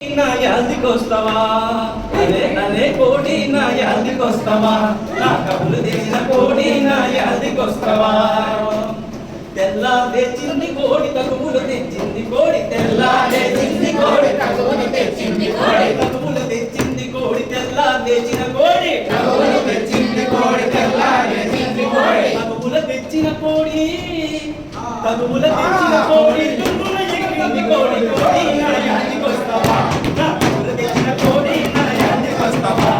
నా యాదికొస్తావా అరే అరే కోడి నా యాదికొస్తావా నా కబులు తెచ్చిన కోడి నా యాదికొస్తావా తెల్లా తెచ్చింది కోడి తగుములు తెచ్చింది కోడి తెల్లా తెచ్చింది కోడి తగుములు తెచ్చింది కోడి తగుములు తెచ్చింది కోడి తెల్లా తెచ్చిన కోడి తగుములు తెచ్చింది కోడి తెల్లా తెచ్చింది కోడి తగుములు తెచ్చిన కోడి తగుములు తెచ్చిన కోడి తుమ్ముల ఎగిరింది కోడి కోడి నా యాదికొస్తావా ఊరు తెచ్చిన కోడి నా యాదికొస్తావా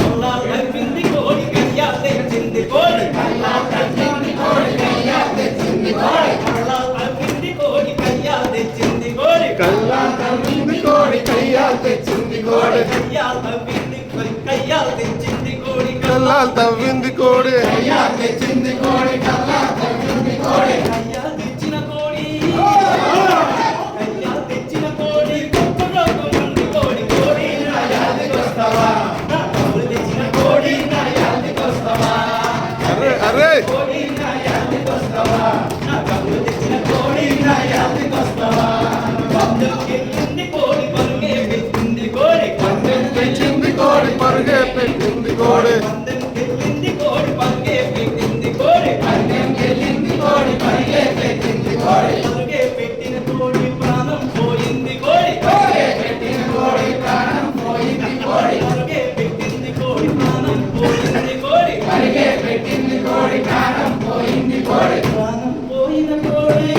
కల్లా తగ్గింది కోడి కయ్యా తెచ్చింది కోడి కల్లా తగ్గింది కోడి కయ్యా తెచ్చింది కోడి కల్లా తగ్గింది కోడి కయ్యా తెచ్చింది కోడి కల్లా తగ్గింది కోడి కయ్యా తెచ్చింది కోడి కయ్యా తగ్గింది కయ్యా తెచ్చింది కోడి కల్లా తవ్వింది కోడి కయ్యా తెచ్చింది కోడి కల్లా తవ్వింది కోడి కయ్యా తెచ్చిన కోడి అరే కోడి నా యాదికొస్తావా నా కబులు తెచ్చిన కోడి నా యాదికొస్తావా పందెంకెళ్ళింది కోడి పరుగే పెట్టింది కోడి పందెంకెళ్ళింది కోడి పరుగే పెట్టింది కోడి పందెంకెళ్ళింది కోడి పరుగే పెట్టింది కోడి పందెంకెళ్ళింది కోడి పరుగే పెట్టింది కోడి పరుగే పెట్టిన కోడి ప్రాణం పోయింది కోడి పరుగే పెట్టిన కోడి ప్రాణం పోయింది కోడి పరుగే పెట్టింది కోడి ప్రాణం పోయింది కోడి పరుగే పెట్టింది కోడి ప్రాణం పోయింది కోడి ప్రాణం పోయిన కోడి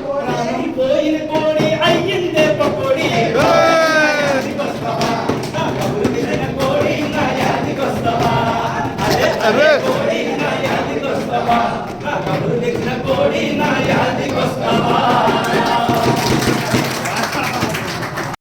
ప్రాణం పోయిన కోడి అయ్యిందే పకోడి యాదికొస్తావా నా కబురు తెచ్చిన కోడి నా యాదికొస్తావా అరే అరే